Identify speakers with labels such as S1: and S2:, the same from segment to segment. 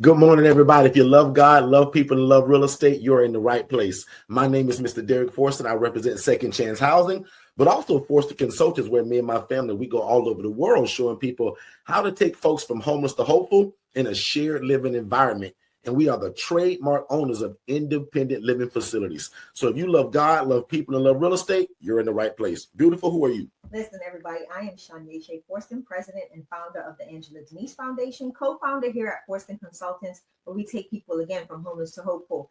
S1: Good morning, everybody. If you love God, love people, and love real estate, you're in the right place. My name is Mr. Derek Forston. I represent Second Chance Housing, but also Forston Consultants, where me and my family, we go all over the world showing people how to take folks from homeless to hopeful in a shared living environment. And we are the trademark owners of independent living facilities. So if you love God, love people, and love real estate, you're in the right place. Beautiful, who are you?
S2: Listen, everybody, I am Shania Shea Forston, president and founder of the Angela Denise Foundation, co-founder here at Forston Consultants, where we take people, again, from homeless to hopeful.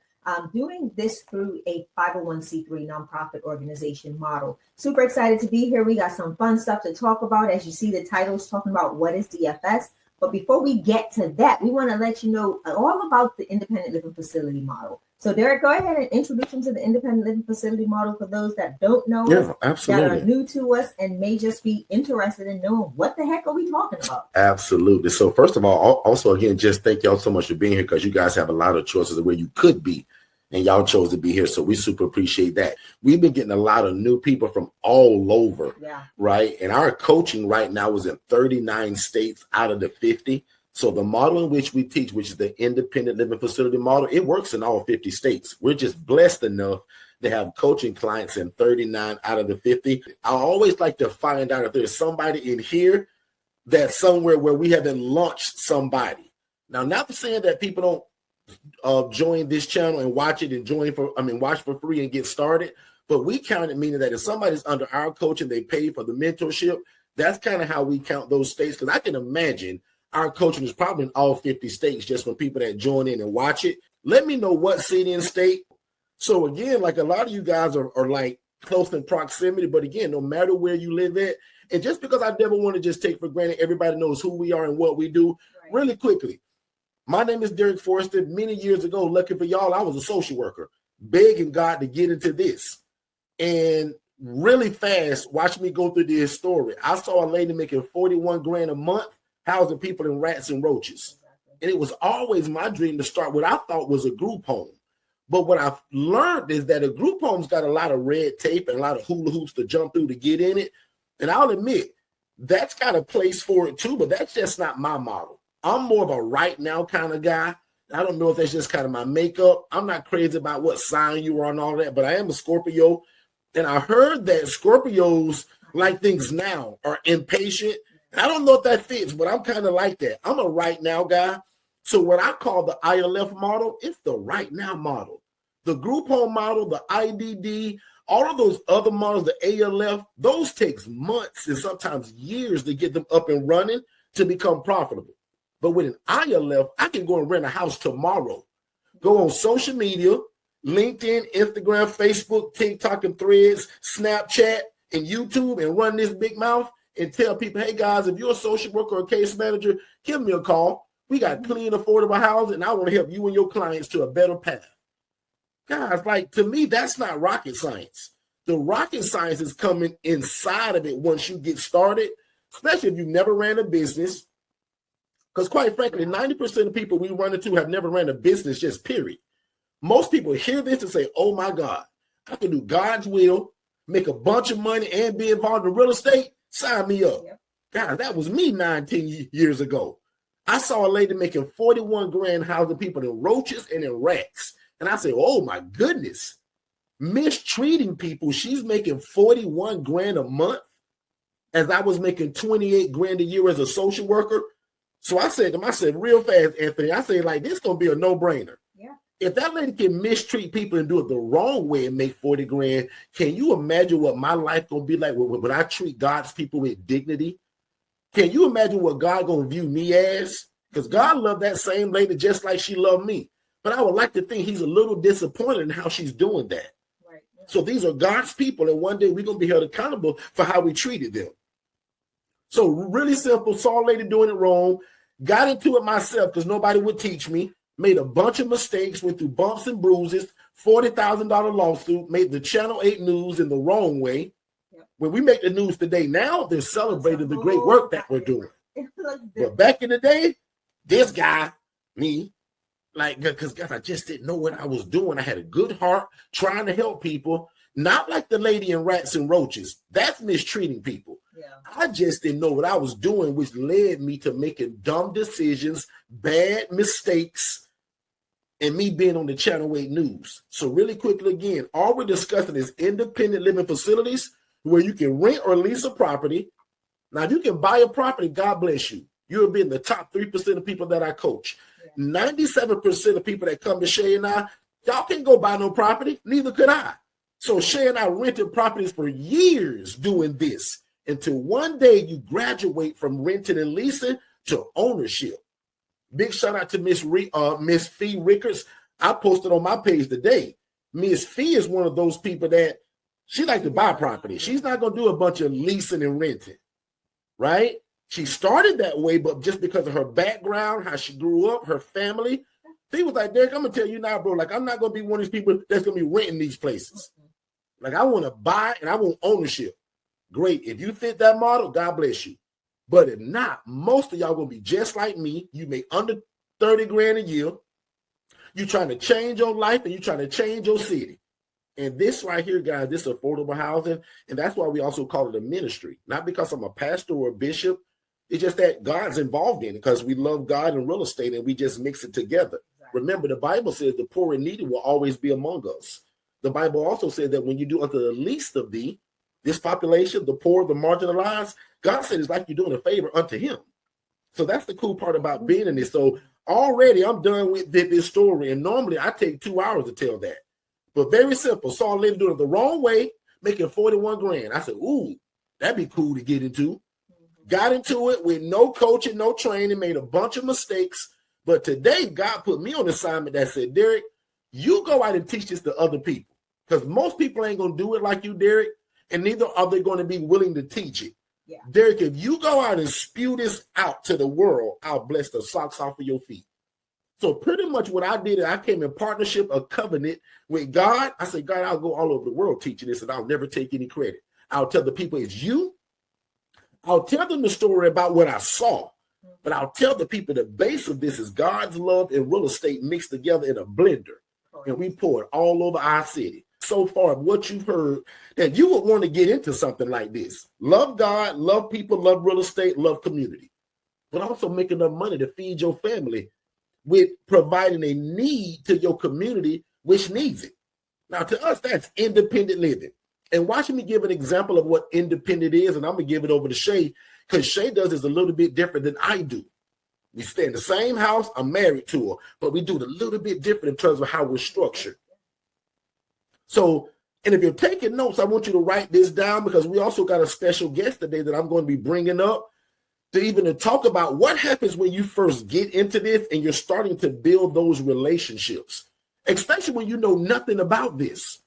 S2: Doing this through a 501c3 nonprofit organization model. Super excited to be here. We got some fun stuff to talk about. As you see, the title's talking about what is DFS. But before we get to that, we want to let you know all about the independent living facility model. So, Derek, go ahead and introduce them to the independent living facility model for those that don't know us,
S1: absolutely,
S2: that are new to us, and may just be interested in knowing what the heck are we talking about.
S1: Absolutely. So, first of all, also, again, just thank y'all so much for being here, because you guys have a lot of choices of where you could be, and y'all chose to be here. So we super appreciate that. We've been getting a lot of new people from all over, right? And our coaching right now is in 39 states out of the 50. So the model in which we teach, which is the independent living facility model, it works in all 50 states. We're just blessed enough to have coaching clients in 39 out of the 50. I always like to find out if there's somebody in here that's somewhere where we haven't launched somebody. Now, not saying that people don't join this channel and watch it and watch for free and get started. But we count it, meaning that if somebody's under our coaching, they pay for the mentorship. That's kind of how we count those states, because I can imagine our coaching is probably in all 50 states just from people that join in and watch it. Let me know what city and state. So again, like a lot of you guys are like close in proximity, but again, no matter where you live at, and just because I never want to just take for granted everybody knows who we are and what we do, really quickly. My name is Derek Forston. Many years ago, lucky for y'all, I was a social worker, begging God to get into this. And really fast, watch me go through this story. I saw a lady making 41 grand a month, housing people in rats and roaches. And it was always my dream to start what I thought was a group home. But what I've learned is that a group home's got a lot of red tape and a lot of hula hoops to jump through to get in it. And I'll admit, that's got a place for it too, but that's just not my model. I'm more of a right now kind of guy. I don't know if that's just kind of my makeup. I'm not crazy about what sign you are and all that, but I am a Scorpio. And I heard that Scorpios like things now, are impatient. And I don't know if that fits, but I'm kind of like that. I'm a right now guy. So what I call the ILF model, it's the right now model. The group home model, the IDD, all of those other models, the ALF, those takes months and sometimes years to get them up and running to become profitable. But with an ILF, I can go and rent a house tomorrow. Go on social media, LinkedIn, Instagram, Facebook, TikTok, and Threads, Snapchat, and YouTube, and run this big mouth and tell people, hey, guys, if you're a social worker or a case manager, give me a call. We got clean, affordable housing, and I want to help you and your clients to a better path. Guys, like, to me, that's not rocket science. The rocket science is coming inside of it once you get started, especially if you've never ran a business. Because quite frankly, 90% of people we run into have never ran a business, just period. Most people hear this and say, oh my God, I can do God's will, make a bunch of money and be involved in real estate. Sign me up. Yep. God, that was me 19 years ago. I saw a lady making 41 grand housing people in roaches and in rats. And I said, oh my goodness, mistreating people. She's making 41 grand a month as I was making 28 grand a year as a social worker. So I said to him, I said, real fast, Anthony, I said, like, this is going to be a no-brainer. Yeah. If that lady can mistreat people and do it the wrong way and make 40 grand, can you imagine what my life going to be like when I treat God's people with dignity? Can you imagine what God going to view me as? Because God loved that same lady just like she loved me. But I would like to think he's a little disappointed in how she's doing that. Right. Yeah. So these are God's people, and one day we're going to be held accountable for how we treated them. So really simple, saw a lady doing it wrong. Got into it myself because nobody would teach me. Made a bunch of mistakes, went through bumps and bruises, $40,000 lawsuit, made the Channel 8 news in the wrong way. Yep. When we make the news today, now they're celebrating the great work that we're doing. But back in the day, this guy, me, like, because I just didn't know what I was doing. I had a good heart trying to help people, not like the lady in rats and roaches. That's mistreating people. I just didn't know what I was doing, which led me to making dumb decisions, bad mistakes, and me being on the Channel 8 News. So really quickly again, all we're discussing is independent living facilities where you can rent or lease a property. Now, if you can buy a property, God bless you. You'll be in the top 3% of people that I coach. 97% of people that come to Shay and I, y'all can't go buy no property. Neither could I. So Shay and I rented properties for years doing this until one day you graduate from renting and leasing to ownership. Big shout out to Miss Fee Rickards. I posted on my page today. Miss Fee is one of those people that she like to buy property. She's not going to do a bunch of leasing and renting, right? She started that way, but just because of her background, how she grew up, her family, Fee was like, Derek, I'm going to tell you now, bro, like, I'm not going to be one of these people that's going to be renting these places. Like, I want to buy and I want ownership. Great. If you fit that model, God bless you. But if not, most of y'all going to be just like me. You make under 30 grand a year. You're trying to change your life and you're trying to change your city. And this right here, guys, this affordable housing, and that's why we also call it a ministry. Not because I'm a pastor or a bishop. It's just that God's involved in it because we love God and real estate and we just mix it together. Remember, the Bible says the poor and needy will always be among us. The Bible also says that when you do unto the least of thee, this population, the poor, the marginalized, God said it's like you're doing a favor unto him. So that's the cool part about being in this. So already I'm done with this story. And normally I take 2 hours to tell that. But very simple. Saw a lady doing it the wrong way, making 41 grand. I said, ooh, that'd be cool to get into. Got into it with no coaching, no training, made a bunch of mistakes. But today, God put me on assignment that said, Derek, you go out and teach this to other people. Because most people ain't going to do it like you, Derek, and neither are they going to be willing to teach it. Yeah. Derek, if you go out and spew this out to the world, I'll bless the socks off of your feet. So pretty much what I did, I came in partnership, a covenant with God. I said, God, I'll go all over the world teaching this, and I'll never take any credit. I'll tell the people it's you. I'll tell them the story about what I saw, but I'll tell the people the base of this is God's love and real estate mixed together in a blender, and we pour it all over our city. So far, what you've heard, that you would want to get into something like this. Love God, love people, love real estate, love community, but also make enough money to feed your family with providing a need to your community, which needs it. Now, to us, that's independent living. And watch me give an example of what independent is, and I'm going to give it over to Shay, because Shay does this a little bit different than I do. We stay in the same house. I'm married to her, but we do it a little bit different in terms of how we're structured. So, and if you're taking notes, I want you to write this down because we also got a special guest today that I'm going to be bringing up to talk about what happens when you first get into this and you're starting to build those relationships, especially when you know nothing about this,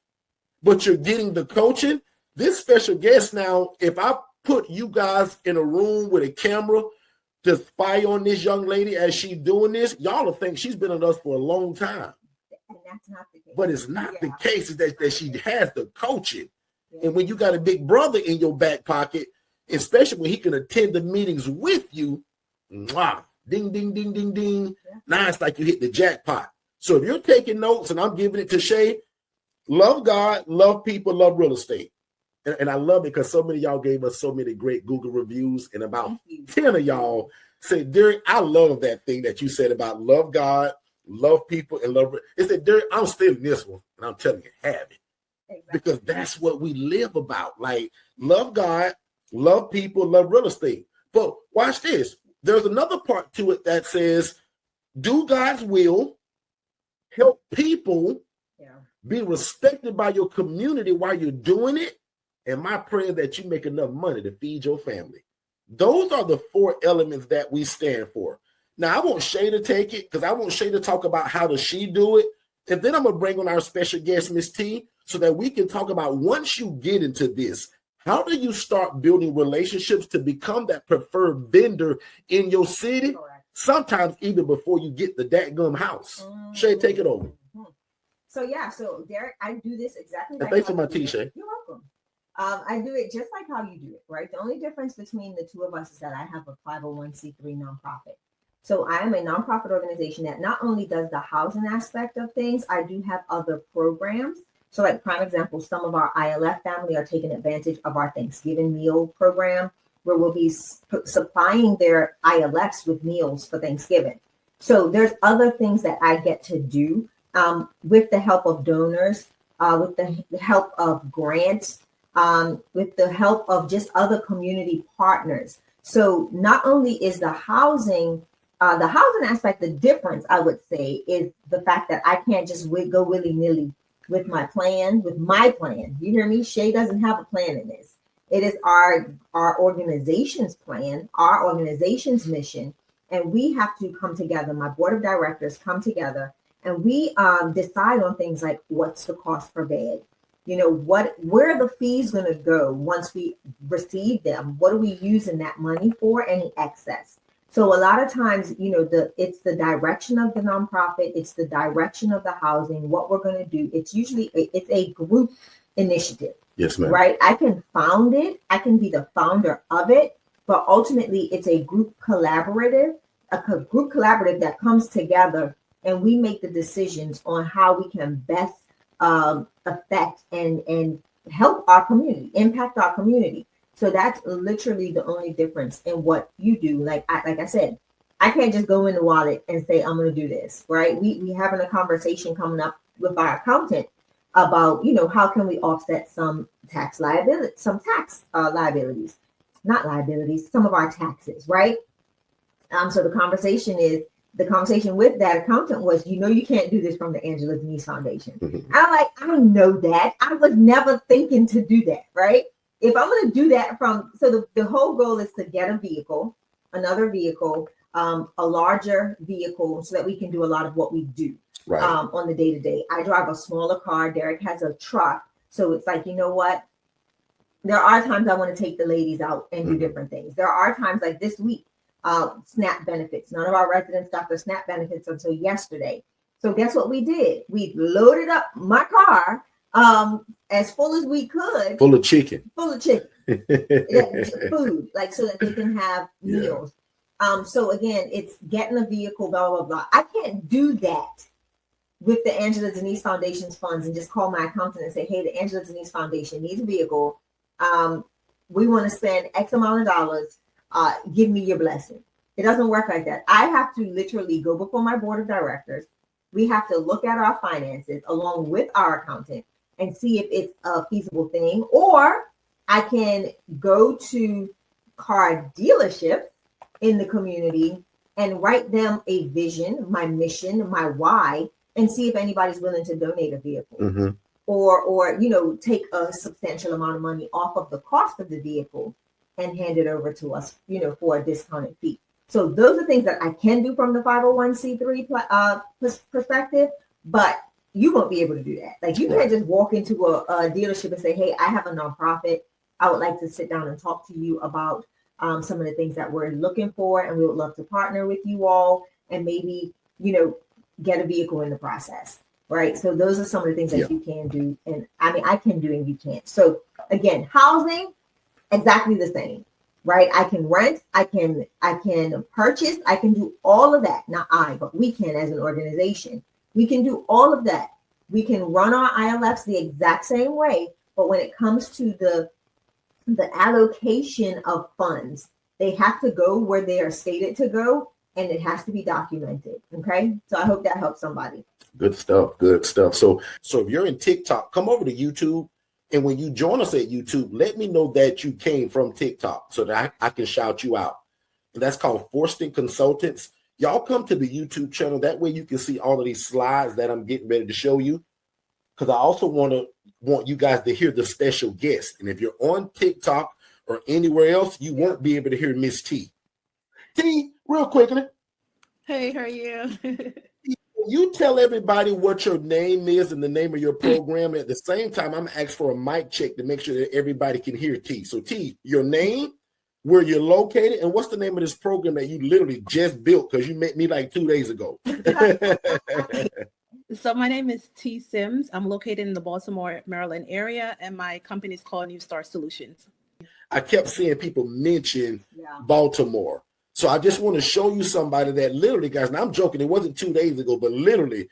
S1: but you're getting the coaching. This special guest now, if I put you guys in a room with a camera to spy on this young lady as she's doing this, y'all will think she's been with us for a long time.
S2: And that's not the case.
S1: But it's not the case. It's that she has the coaching. And when you got a big brother in your back pocket, especially when he can attend the meetings with you, mwah, ding, ding, ding, ding, ding. Now it's like you hit the jackpot. So if you're taking notes and I'm giving it to Shay, love God, love people, love real estate. And I love it because so many of y'all gave us so many great Google reviews, and about 10 of y'all said, Derek, I love that thing that you said about love God, love people, and love. It said, Derek, I'm stealing this one, and I'm telling you, have it. Exactly. Because that's what we live about. Like, love God, love people, love real estate. But watch this. There's another part to it that says, do God's will, help people, be respected by your community while you're doing it. And my prayer that you make enough money to feed your family. Those are the 4 elements that we stand for. Now, I want Shay to take it because I want Shay to talk about how does she do it. And then I'm going to bring on our special guest, Miss T, so that we can talk about once you get into this, how do you start building relationships to become that preferred vendor in your city? Correct. Sometimes even before you get the dadgum house. Shay, take it over.
S2: So Derek, I do this exactly like
S1: thanks for my tea, Shay.
S2: You're welcome. I do it just like how you do it, right? The only difference between the two of us is that I have a 501c3 nonprofit. So I am a nonprofit organization that not only does the housing aspect of things, I do have other programs So like prime example, some of our ILF family are taking advantage of our Thanksgiving meal program where we'll be supplying their ILFs with meals for Thanksgiving. So there's other things that I get to do with the help of donors, with the help of grants, with the help of just other community partners. So not only is the housing aspect, the difference, I would say, is the fact that I can't just go willy-nilly with my plan. You hear me? Shay doesn't have a plan in this. It is our organization's plan, our organization's mission, and we have to come together. My board of directors come together, and we decide on things like what's the cost per bed. Where are the fees going to go once we receive them? What are we using that money for? Any excess? So a lot of times, it's the direction of the nonprofit, it's the direction of the housing, what we're going to do. It's usually it's a group initiative.
S1: Yes, ma'am.
S2: Right? I can found it. I can be the founder of it, but ultimately it's a group collaborative that comes together, and we make the decisions on how we can best affect and help our community, impact our community. So that's literally the only difference in what you do. Like I said, I can't just go in the wallet and say, I'm going to do this, right? We having a conversation coming up with our accountant about, how can we offset some tax liability, some liabilities, not liabilities, some of our taxes, right? So the conversation with that accountant was, you can't do this from the Angela Denise Foundation.
S1: Mm-hmm.
S2: I'm like, I know that. I was never thinking to do that, right? If I'm going to do that so the whole goal is to get another vehicle, a larger vehicle, so that we can do a lot of what we do
S1: right.
S2: On the day-to-day. I drive a smaller car. Derek has a truck. So it's like, you know what? There are times I want to take the ladies out and do different things. There are times like this week, SNAP benefits. None of our residents got their SNAP benefits until yesterday. So guess what we did? We loaded up my car as full as we could.
S1: Full of chicken.
S2: Yeah, food, like so that they can have meals. So again, it's getting a vehicle, blah, blah, blah. I can't do that with the Angela Denise Foundation's funds and just call my accountant and say, hey, the Angela Denise Foundation needs a vehicle. We want to spend X amount of dollars. Give me your blessing. It doesn't work like that. I have to literally go before my board of directors. We have to look at our finances along with our accountant and see if it's a feasible thing, or I can go to car dealerships in the community and write them a vision, my mission, my why, and see if anybody's willing to donate a vehicle.
S1: Mm-hmm.
S2: Or take a substantial amount of money off of the cost of the vehicle and hand it over to us, for a discounted fee. So those are things that I can do from the 501c3 perspective, but you won't be able to do that. Like, you can't just walk into a dealership and say, hey, I have a nonprofit. I would like to sit down and talk to you about some of the things that we're looking for, and we would love to partner with you all and maybe, get a vehicle in the process, right? So those are some of the things that you can do. And I mean, I can do and you can't. So again, housing, exactly the same, right? I can rent, I can purchase, I can do all of that. Not I, but we can as an organization. We can do all of that. We can run our ILFs the exact same way, but when it comes to the allocation of funds, they have to go where they are stated to go, and it has to be documented. Okay. So I hope that helps somebody.
S1: Good stuff. So if you're in TikTok, come over to YouTube. And when you join us at YouTube, let me know that you came from TikTok so that I can shout you out. And that's called Forston Consultants. Y'all come to the YouTube channel. That way you can see all of these slides that I'm getting ready to show you. Because I also want you guys to hear the special guest. And if you're on TikTok or anywhere else, you won't be able to hear Miss T. T, real quickly.
S3: Hey, how are you?
S1: You tell everybody what your name is and the name of your program. At the same time, I'm going to ask for a mic check to make sure that everybody can hear T. So T, your name, where you're located, and what's the name of this program that you literally just built because you met me like 2 days ago?
S3: So my name is T. Sims. I'm located in the Baltimore, Maryland area, and my company is called New Star Solutions.
S1: I kept seeing people mention Baltimore. So I just want to show you somebody that literally, guys, and I'm joking, it wasn't 2 days ago, but literally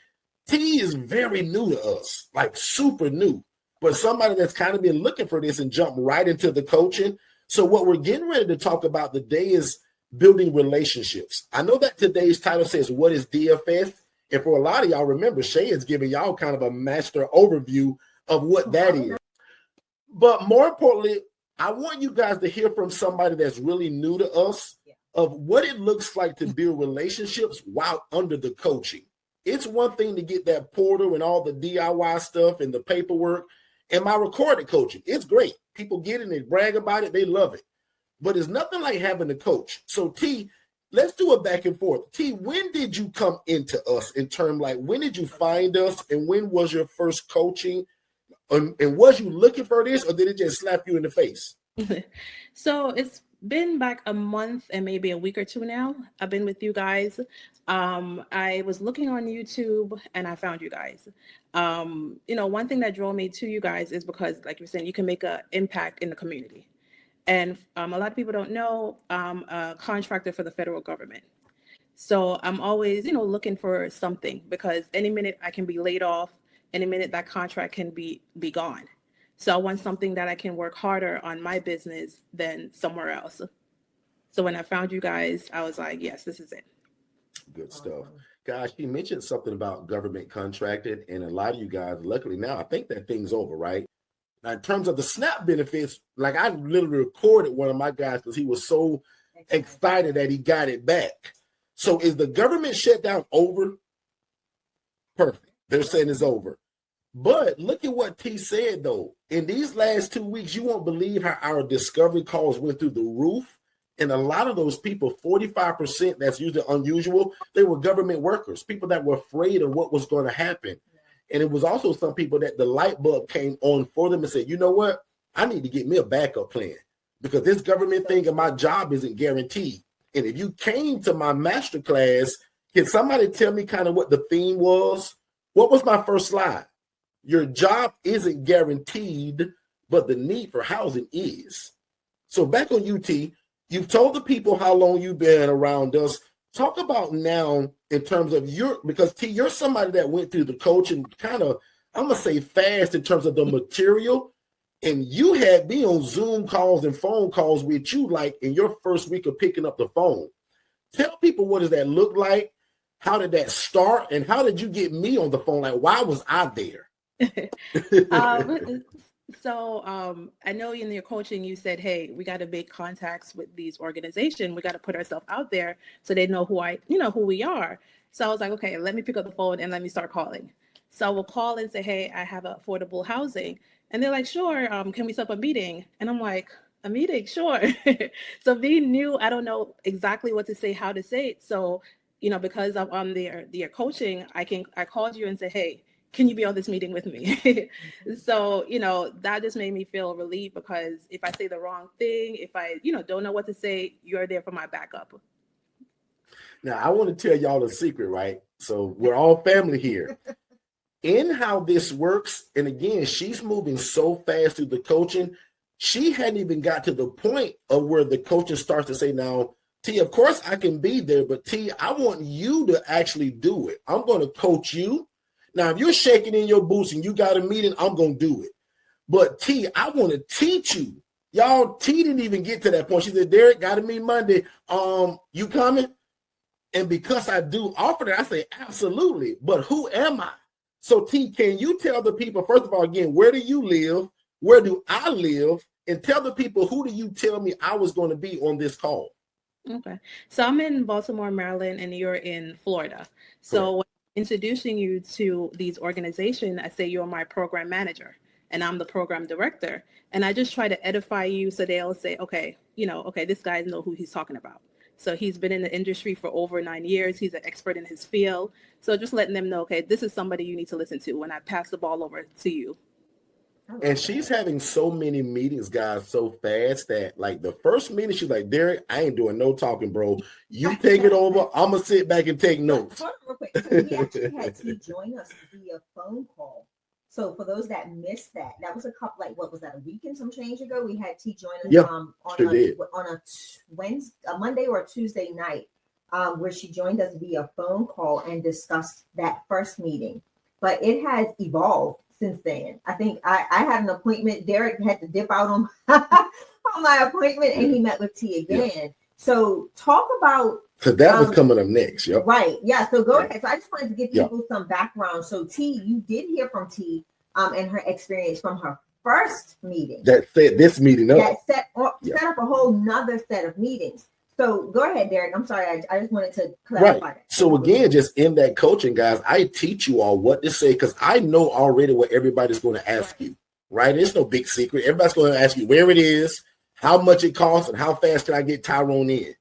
S1: T is very new to us, like super new, but somebody that's kind of been looking for this and jumped right into the coaching. So what we're getting ready to talk about today is building relationships. I know that today's title says, what is DFS? And for a lot of y'all, remember, Shay is giving y'all kind of a master overview of what that is. But more importantly, I want you guys to hear from somebody that's really new to us of what it looks like to build relationships while under the coaching. It's one thing to get that portal and all the DIY stuff and the paperwork and my recorded coaching. It's great. People get it, they brag about it, they love it. But it's nothing like having a coach. So T, let's do a back and forth. T, when did you come into us in terms like when did you find us and when was your first coaching? And was you looking for this or did it just slap you in the face?
S3: So it's been back a month and maybe a week or two now. I've been with you guys. I was looking on YouTube and I found you guys. One thing that drew me to you guys is because, like you're saying, you can make an impact in the community. And a lot of people don't know I'm a contractor for the federal government. So I'm always, looking for something because any minute I can be laid off, any minute that contract can be gone. So I want something that I can work harder on my business than somewhere else. So when I found you guys, I was like, yes, this is it.
S1: Good stuff. Gosh, you mentioned something about government contracted, and a lot of you guys, luckily now, I think that thing's over, right? Now, in terms of the SNAP benefits, like I literally recorded one of my guys because he was so excited that he got it back. So is the government shutdown over? Perfect. They're saying it's over. But look at what T said, though. In these last 2 weeks, you won't believe how our discovery calls went through the roof. And a lot of those people, 45%, that's usually unusual, they were government workers, people that were afraid of what was going to happen. And it was also some people that the light bulb came on for them and said, you know what? I need to get me a backup plan because this government thing and my job isn't guaranteed. And if you came to my master class, can somebody tell me kind of what the theme was? What was my first slide? Your job isn't guaranteed, but the need for housing is. So back on UT, you've told the people how long you've been around us. Talk about now in terms of because T, you're somebody that went through the coaching kind of, I'm going to say fast in terms of the material. And you had me on Zoom calls and phone calls with you like in your first week of picking up the phone. Tell people what does that look like? How did that start? And how did you get me on the phone? Like, why was I there?
S3: I know in your coaching, you said, hey, we got to make contacts with these organizations. We got to put ourselves out there so they know who we are. So I was like, okay, let me pick up the phone and let me start calling. So I will call and say, hey, I have affordable housing. And they're like, sure. Can we set up a meeting? And I'm like, a meeting? Sure. So being new, I don't know exactly what to say, how to say it. So, because I'm on their coaching, I called you and said, hey, can you be on this meeting with me? So, that just made me feel relieved because if I say the wrong thing, if I, don't know what to say, you're there for my backup.
S1: Now, I want to tell y'all a secret, right? So we're all family here. In how this works, and again, she's moving so fast through the coaching, she hadn't even got to the point of where the coaching starts to say, now, T, of course I can be there, but T, I want you to actually do it. I'm going to coach you. Now, if you're shaking in your boots and you got a meeting, I'm going to do it. But T, I want to teach you. Y'all, T didn't even get to that point. She said, Derek, got to meet Monday. You coming? And because I do offer that, I say, absolutely. But who am I? So T, can you tell the people, first of all, again, where do you live? Where do I live? And tell the people, who do you tell me I was going to be on this call?
S3: Okay. So I'm in Baltimore, Maryland, and you're in Florida. So introducing you to these organizations, I say you're my program manager and I'm the program director. And I just try to edify you so they'll say, okay, this guy knows who he's talking about. So he's been in the industry for over 9 years. He's an expert in his field. So just letting them know, okay, this is somebody you need to listen to when I pass the ball over to you.
S1: And she's having so many meetings, guys, so fast that like the first meeting, she's like, Derek, I ain't doing no talking, bro. You take it over. I'm going to sit back and take notes.
S2: Hold on real quick. So we actually had to join us via phone call. So for those that missed that was a couple, like, what was that, a week and some change ago? We had T join us on a Monday or a Tuesday night, where she joined us via phone call and discussed that first meeting. but it has evolved since then. I think I had an appointment. Derek had to dip out on on my appointment, and he met with T again. Yeah. So talk about,
S1: because that was coming up next. Yep.
S2: Right. Yeah. So go ahead. So I just wanted to give people some background. So T, you did hear from T and her experience from her first meeting.
S1: That set this meeting up.
S2: That set up a whole nother set of meetings. So go ahead, Derek. I'm sorry. I just wanted to clarify that.
S1: So again, just in that coaching, guys, I teach you all what to say because I know already what everybody's going to ask you, right? It's no big secret. Everybody's going to ask you where it is, how much it costs, and how fast can I get Tyrone in.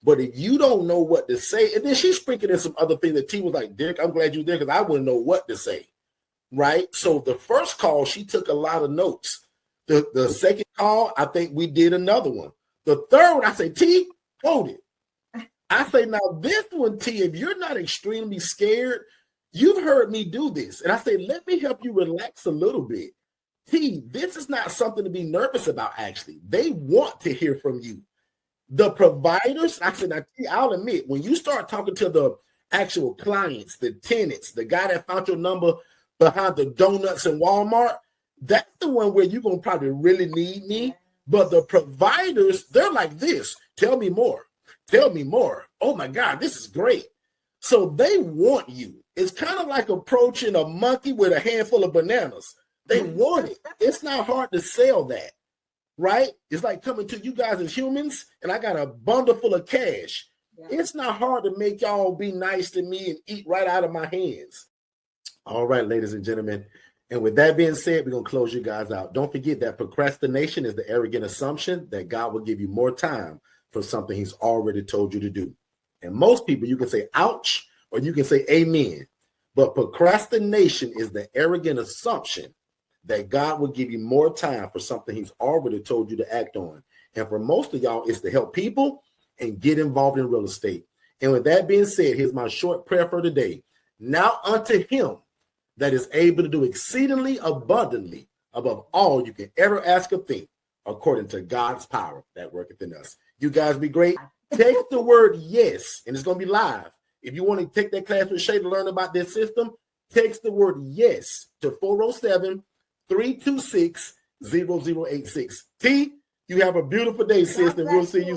S1: But if you don't know what to say, and then she's sprinkling in some other things that T was like, Derek, I'm glad you're there because I wouldn't know what to say, right? So the first call, she took a lot of notes. The second call, I think we did another one. The third one, I say, T, hold it. I say, now this one, T, if you're not extremely scared, you've heard me do this. And I say, let me help you relax a little bit. T, this is not something to be nervous about, actually. They want to hear from you. The providers, I said, now, T, I'll admit, when you start talking to the actual clients, the tenants, the guy that found your number behind the donuts in Walmart, that's the one where you're going to probably really need me. But the providers, they're like this. Tell me more. Tell me more. Oh, my God, this is great. So they want you. It's kind of like approaching a monkey with a handful of bananas. They want it. It's not hard to sell that, right? It's like coming to you guys as humans, and I got a bundle full of cash. Yeah. It's not hard to make y'all be nice to me and eat right out of my hands. All right, ladies and gentlemen. And with that being said, we're going to close you guys out. Don't forget that procrastination is the arrogant assumption that God will give you more time for something he's already told you to do. And most people, you can say, ouch, or you can say, amen. But procrastination is the arrogant assumption that God will give you more time for something he's already told you to act on. And for most of y'all, it's to help people and get involved in real estate. And with that being said, here's my short prayer for today. Now unto him that is able to do exceedingly abundantly above all you can ever ask or think, according to God's power that worketh in us. You guys be great. Text the word yes, and it's going to be live. If you want to take that class with Shay to learn about this system, text the word yes to 407-326-0086. T, you have a beautiful day, sis, and we'll see you soon.